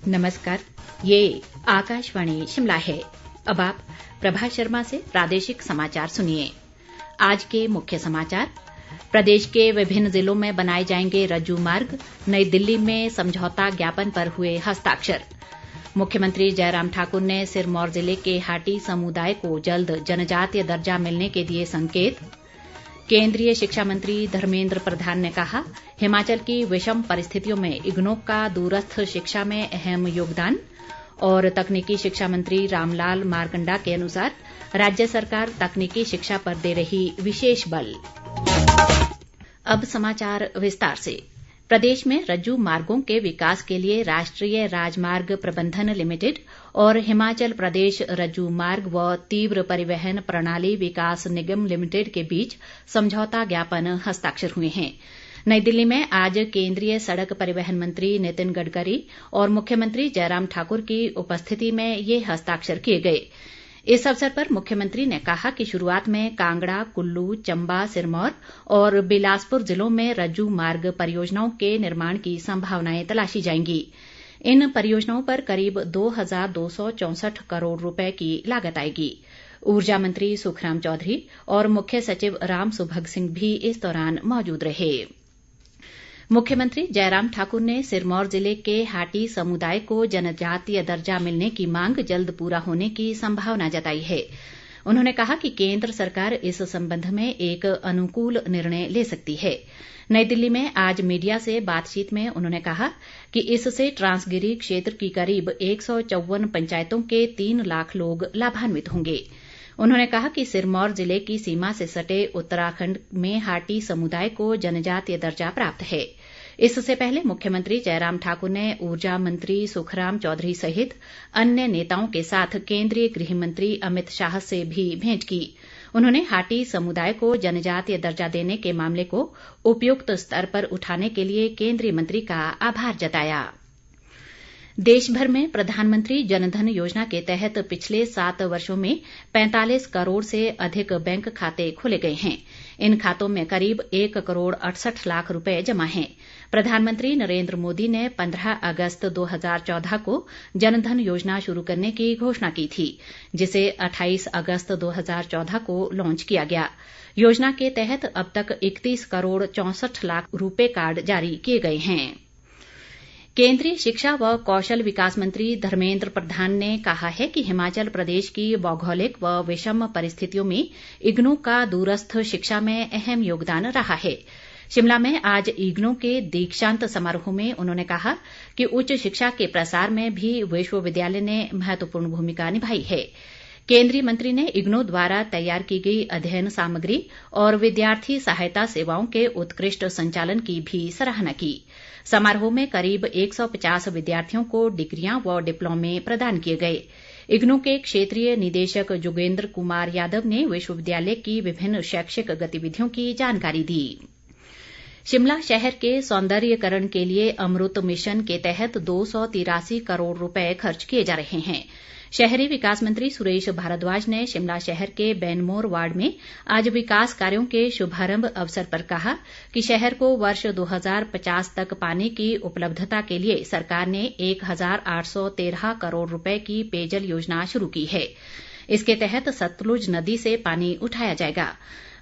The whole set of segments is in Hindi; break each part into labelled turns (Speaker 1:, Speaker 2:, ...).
Speaker 1: नमस्कार, ये आकाशवाणी शिमला है। अब आप प्रभा शर्मा से प्रादेशिक समाचार सुनिए। आज के मुख्य समाचार। प्रदेश के विभिन्न जिलों में बनाए जाएंगे रज्जू मार्ग, नई दिल्ली में समझौता ज्ञापन पर हुए हस्ताक्षर। मुख्यमंत्री जयराम ठाकुर ने सिरमौर जिले के हाटी समुदाय को जल्द जनजातीय दर्जा मिलने के दिए संकेत। केंद्रीय शिक्षा मंत्री धर्मेंद्र प्रधान ने कहा, हिमाचल की विषम परिस्थितियों में इग्नू का दूरस्थ शिक्षा में अहम योगदान। और तकनीकी शिक्षा मंत्री रामलाल मारकंडा के अनुसार राज्य सरकार तकनीकी शिक्षा पर दे रही विशेष बल। अब समाचार विस्तार से। प्रदेश में रज्जू मार्गों के विकास के लिए राष्ट्रीय राजमार्ग प्रबंधन लिमिटेड और हिमाचल प्रदेश रज्जू मार्ग व तीव्र परिवहन प्रणाली विकास निगम लिमिटेड के बीच समझौता ज्ञापन हस्ताक्षर हुए हैं। नई दिल्ली में आज केंद्रीय सड़क परिवहन मंत्री नितिन गडकरी और मुख्यमंत्री जयराम ठाकुर की उपस्थिति में ये हस्ताक्षर किए गए। इस अवसर पर मुख्यमंत्री ने कहा कि शुरुआत में कांगड़ा, कुल्लू, चंबा, सिरमौर और बिलासपुर जिलों में रज्जू मार्ग परियोजनाओं के निर्माण की संभावनाएं तलाशी जाएंगी। इन परियोजनाओं पर करीब 2264 करोड़ रुपए की लागत आएगी। ऊर्जा मंत्री सुखराम चौधरी और मुख्य सचिव राम सुभग सिंह भी इस दौरान मौजूद रहे। मुख्यमंत्री जयराम ठाकुर ने सिरमौर जिले के हाटी समुदाय को जनजातीय दर्जा मिलने की मांग जल्द पूरा होने की संभावना जताई है। उन्होंने कहा कि केंद्र सरकार इस संबंध में एक अनुकूल निर्णय ले सकती है। नई दिल्ली में आज मीडिया से बातचीत में उन्होंने कहा कि इससे ट्रांसगिरी क्षेत्र की करीब 154 पंचायतों के 3 लाख लोग लाभान्वित होंगे। उन्होंने कहा कि सिरमौर जिले की सीमा से सटे उत्तराखंड में हाटी समुदाय को जनजातीय दर्जा प्राप्त है। इससे पहले मुख्यमंत्री जयराम ठाकुर ने ऊर्जा मंत्री सुखराम चौधरी सहित अन्य नेताओं के साथ केंद्रीय गृह मंत्री अमित शाह से भी भेंट की। उन्होंने हाटी समुदाय को जनजातीय दर्जा देने के मामले को उपयुक्त स्तर पर उठाने के लिए केंद्रीय मंत्री का आभार जताया। देश भर में प्रधानमंत्री जनधन योजना के तहत पिछले 7 वर्षों में 45 करोड़ से अधिक बैंक खाते खोले गए हैं। इन खातों में करीब 1 करोड़ 68 लाख रुपए जमा हैं। प्रधानमंत्री नरेंद्र मोदी ने 15 अगस्त 2014 को जनधन योजना शुरू करने की घोषणा की थी, जिसे 28 अगस्त 2014 को लॉन्च किया गया। योजना के तहत अब तक 31 करोड़ 64 लाख रुपए कार्ड जारी किए गए हैं। केंद्रीय शिक्षा व कौशल विकास मंत्री धर्मेंद्र प्रधान ने कहा है कि हिमाचल प्रदेश की भौगोलिक व विषम परिस्थितियों में इग्नू का दूरस्थ शिक्षा में अहम योगदान रहा है। शिमला में आज इग्नू के दीक्षांत समारोह में उन्होंने कहा कि उच्च शिक्षा के प्रसार में भी विश्वविद्यालय ने महत्वपूर्ण भूमिका निभाई है। केंद्रीय मंत्री ने इग्नू द्वारा तैयार की गई अध्ययन सामग्री और विद्यार्थी सहायता सेवाओं के उत्कृष्ट संचालन की भी सराहना की। समारोह में करीब 150 विद्यार्थियों को डिग्रियां व डिप्लोमे प्रदान किए गए। इग्नू के क्षेत्रीय निदेशक जोगेंद्र कुमार यादव ने विश्वविद्यालय की विभिन्न शैक्षिक गतिविधियों की जानकारी दी। शिमला शहर के सौंदर्यीकरण के लिए अमृत मिशन के तहत 283 करोड़ रुपए खर्च किए जा रहे हैं। शहरी विकास मंत्री सुरेश भारद्वाज ने शिमला शहर के बैनमोर वार्ड में आज विकास कार्यों के शुभारंभ अवसर पर कहा कि शहर को वर्ष 2050 तक पानी की उपलब्धता के लिए सरकार ने 1813 करोड़ रुपए की पेयजल योजना शुरू की है। इसके तहत सतलुज नदी से पानी उठाया जाएगा।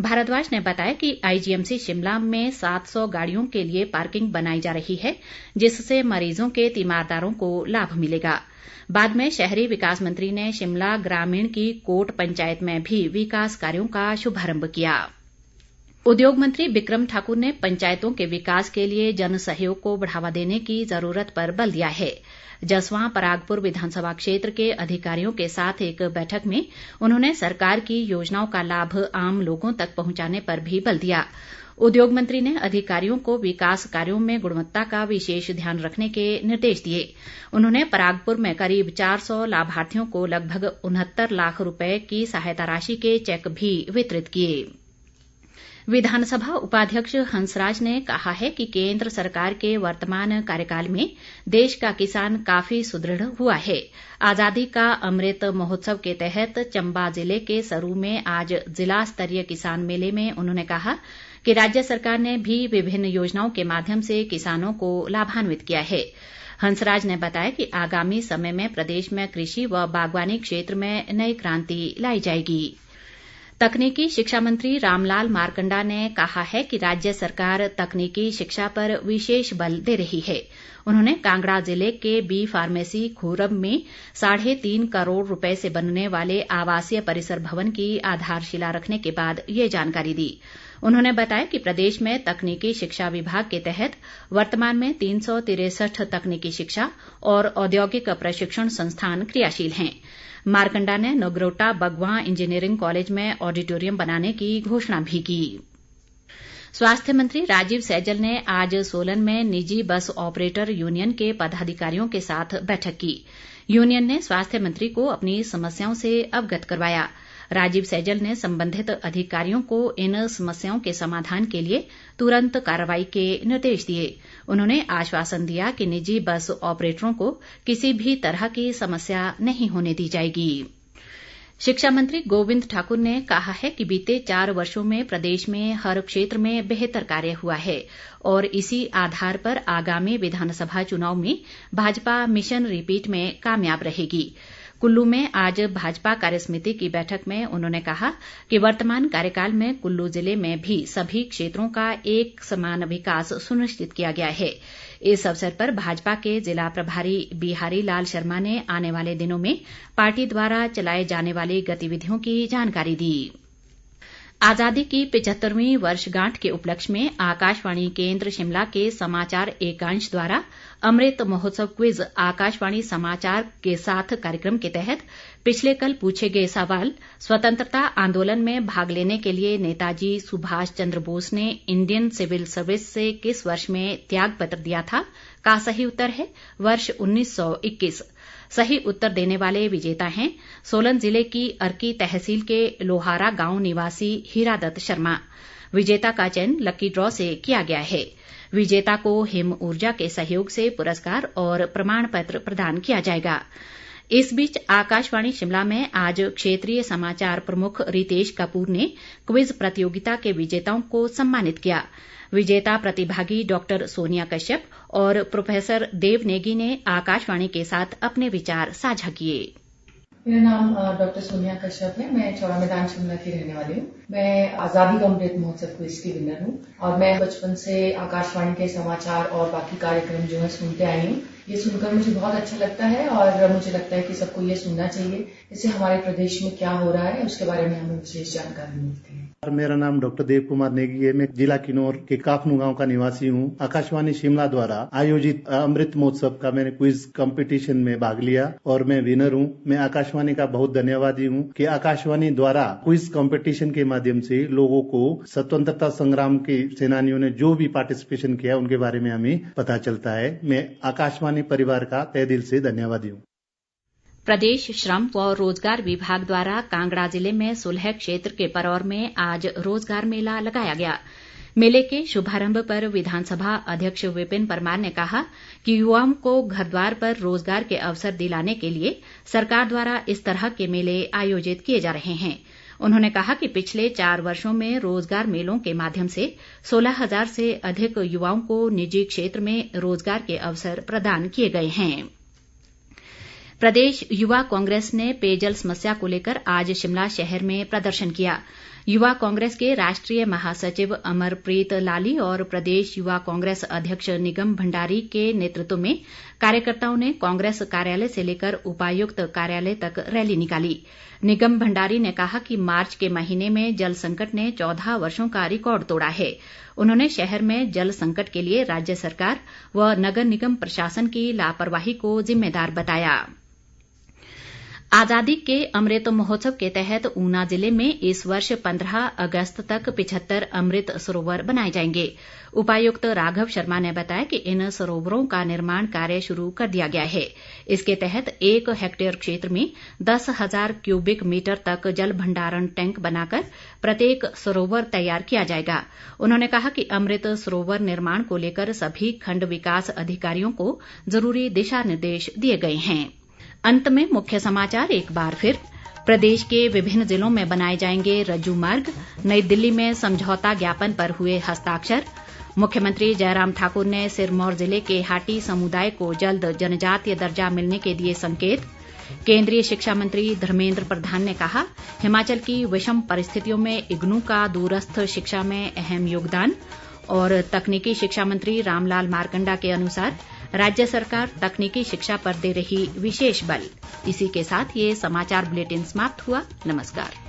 Speaker 1: भारद्वाज ने बताया कि आईजीएमसी शिमला में 700 गाड़ियों के लिए पार्किंग बनाई जा रही है, जिससे मरीजों के तीमारदारों को लाभ मिलेगा। बाद में शहरी विकास मंत्री ने शिमला ग्रामीण की कोट पंचायत में भी विकास कार्यों का शुभारंभ किया। उद्योग मंत्री बिक्रम ठाकुर ने पंचायतों के विकास के लिए जन सहयोग को बढ़ावा देने की जरूरत पर बल दिया है। जसवां परागपुर विधानसभा क्षेत्र के अधिकारियों के साथ एक बैठक में उन्होंने सरकार की योजनाओं का लाभ आम लोगों तक पहुंचाने पर भी बल दिया। उद्योग मंत्री ने अधिकारियों को विकास कार्यों में गुणवत्ता का विशेष ध्यान रखने के निर्देश दिए। उन्होंने परागपुर में करीब 400 लाभार्थियों को लगभग 69 लाख रुपए की सहायता राशि के चेक भी वितरित किए। विधानसभा उपाध्यक्ष हंसराज ने कहा है कि केंद्र सरकार के वर्तमान कार्यकाल में देश का किसान काफी सुदृढ़ हुआ है। आजादी का अमृत महोत्सव के तहत चंबा जिले के सरू में आज जिला स्तरीय किसान मेले में उन्होंने कहा कि राज्य सरकार ने भी विभिन्न योजनाओं के माध्यम से किसानों को लाभान्वित किया है। हंसराज ने बताया कि आगामी समय में प्रदेश में कृषि व बागवानी क्षेत्र में नई क्रांति लाई जाएगी। तकनीकी शिक्षा मंत्री रामलाल मारकंडा ने कहा है कि राज्य सरकार तकनीकी शिक्षा पर विशेष बल दे रही है। उन्होंने कांगड़ा जिले के बी फार्मेसी खोरब में 3.5 करोड़ रुपए से बनने वाले आवासीय परिसर भवन की आधारशिला रखने के बाद ये जानकारी दी। उन्होंने बताया कि प्रदेश में तकनीकी शिक्षा विभाग के तहत वर्तमान में 363 तकनीकी शिक्षा और औद्योगिक प्रशिक्षण संस्थान क्रियाशील हैं। मारकंडा ने नगरोटा बगवां इंजीनियरिंग कॉलेज में ऑडिटोरियम बनाने की घोषणा भी की। स्वास्थ्य मंत्री राजीव सैजल ने आज सोलन में निजी बस ऑपरेटर यूनियन के पदाधिकारियों के साथ बैठक की। यूनियन ने स्वास्थ्य मंत्री को अपनी समस्याओं से अवगत करवाया। राजीव सैजल ने संबंधित अधिकारियों को इन समस्याओं के समाधान के लिए तुरंत कार्रवाई के निर्देश दिए। उन्होंने आश्वासन दिया कि निजी बस ऑपरेटरों को किसी भी तरह की समस्या नहीं होने दी जाएगी। शिक्षा मंत्री गोविंद ठाकुर ने कहा है कि बीते 4 वर्षों में प्रदेश में हर क्षेत्र में बेहतर कार्य हुआ है और इसी आधार पर आगामी विधानसभा चुनाव में भाजपा मिशन रिपीट में कामयाब रहेगी। कुल्लू में आज भाजपा कार्यसमिति की बैठक में उन्होंने कहा कि वर्तमान कार्यकाल में कुल्लू जिले में भी सभी क्षेत्रों का एक समान विकास सुनिश्चित किया गया है। इस अवसर पर भाजपा के जिला प्रभारी बिहारी लाल शर्मा ने आने वाले दिनों में पार्टी द्वारा चलाए जाने वाली गतिविधियों की जानकारी दी। आजादी की 75वीं वर्षगांठ के उपलक्ष्य में आकाशवाणी केंद्र शिमला के समाचार एकांश द्वारा अमृत महोत्सव क्विज आकाशवाणी समाचार के साथ कार्यक्रम के तहत पिछले कल पूछे गए सवाल स्वतंत्रता आंदोलन में भाग लेने के लिए नेताजी सुभाष चंद्र बोस ने इंडियन सिविल सर्विस से किस वर्ष में त्याग पत्र दिया था का सही उत्तर है वर्ष 1921। सही उत्तर देने वाले विजेता हैं सोलन जिले की अर्की तहसील के लोहारा गांव निवासी हीरादत्त शर्मा। विजेता का चयन लकी ड्रॉ से किया गया है। विजेता को हिम ऊर्जा के सहयोग से पुरस्कार और प्रमाण पत्र प्रदान किया जाएगा। इस बीच आकाशवाणी शिमला में आज क्षेत्रीय समाचार प्रमुख रितेश कपूर ने क्विज प्रतियोगिता के विजेताओं को सम्मानित किया। विजेता प्रतिभागी डॉक्टर सोनिया कश्यप और प्रोफेसर देव नेगी ने आकाशवाणी के साथ अपने विचार साझा किए।
Speaker 2: मेरा नाम डॉक्टर सोनिया कश्यप है। मैं चौड़ा मैदान शिमला की रहने वाली हूँ। मैं आजादी का अमृत महोत्सव क्विज की विनर हूँ और मैं बचपन से आकाशवाणी के समाचार और बाकी कार्यक्रम जो है सुनते आई हूँ। ये सुनकर मुझे बहुत अच्छा लगता है और मुझे लगता है कि सबको ये सुनना चाहिए। इससे हमारे प्रदेश में क्या हो रहा है उसके बारे में हमें विशेष जानकारी मिलती है।
Speaker 3: मेरा नाम डॉक्टर देव कुमार नेगी है। मैं जिला किन्नौर के काफनू गांव का निवासी हूं। आकाशवाणी शिमला द्वारा आयोजित अमृत महोत्सव का मैंने क्विज कंपटीशन में भाग लिया और मैं विनर हूं। मैं आकाशवाणी का बहुत धन्यवादी हूं कि आकाशवाणी द्वारा क्विज कंपटीशन के माध्यम से लोगों को स्वतंत्रता संग्राम के सेनानियों ने जो भी पार्टिसिपेशन किया उनके बारे में हमें पता चलता है। मैं आकाशवाणी परिवार का तहे दिल से धन्यवादी हूं।
Speaker 1: प्रदेश श्रम व रोजगार विभाग द्वारा कांगड़ा जिले में सुलह क्षेत्र के परौर में आज रोजगार मेला लगाया गया। मेले के शुभारंभ पर विधानसभा अध्यक्ष विपिन परमार ने कहा कि युवाओं को घर द्वार पर रोजगार के अवसर दिलाने के लिए सरकार द्वारा इस तरह के मेले आयोजित किए जा रहे हैं। उन्होंने कहा कि पिछले 4 वर्षों में रोजगार मेलों के माध्यम से 16,000 से अधिक युवाओं को निजी क्षेत्र में रोजगार के अवसर प्रदान किए गए हैं। प्रदेश युवा कांग्रेस ने पेयजल समस्या को लेकर आज शिमला शहर में प्रदर्शन किया। युवा कांग्रेस के राष्ट्रीय महासचिव अमरप्रीत लाली और प्रदेश युवा कांग्रेस अध्यक्ष निगम भंडारी के नेतृत्व में कार्यकर्ताओं ने कांग्रेस कार्यालय से लेकर उपायुक्त कार्यालय तक रैली निकाली। निगम भंडारी ने कहा कि मार्च के महीने में जल संकट ने 14 वर्षों का रिकॉर्ड तोड़ा है। उन्होंने शहर में जल संकट के लिए राज्य सरकार व नगर निगम प्रशासन की लापरवाही को जिम्मेदार बताया। आजादी के अमृत महोत्सव के तहत ऊना जिले में इस वर्ष 15 अगस्त तक 75 अमृत सरोवर बनाए जाएंगे। उपायुक्त राघव शर्मा ने बताया कि इन सरोवरों का निर्माण कार्य शुरू कर दिया गया है। इसके तहत 1 हेक्टेयर क्षेत्र में 10,000 क्यूबिक मीटर तक जल भंडारण टैंक बनाकर प्रत्येक सरोवर तैयार किया जाएगा। उन्होंने कहा कि अमृत सरोवर निर्माण को लेकर सभी खंड विकास अधिकारियों को जरूरी दिशा निर्देश दिए गए हैं। अंत में मुख्य समाचार एक बार फिर। प्रदेश के विभिन्न जिलों में बनाए जाएंगे रज्जू मार्ग, नई दिल्ली में समझौता ज्ञापन पर हुए हस्ताक्षर। मुख्यमंत्री जयराम ठाकुर ने सिरमौर जिले के हाटी समुदाय को जल्द जनजातीय दर्जा मिलने के दिए संकेत। केंद्रीय शिक्षा मंत्री धर्मेंद्र प्रधान ने कहा, हिमाचल की विषम परिस्थितियों में इग्नू का दूरस्थ शिक्षा में अहम योगदान। और तकनीकी शिक्षा मंत्री रामलाल मारकंडा के अनुसार राज्य सरकार तकनीकी शिक्षा पर दे रही विशेष बल। इसी के साथ ये समाचार बुलेटिन समाप्त हुआ। नमस्कार।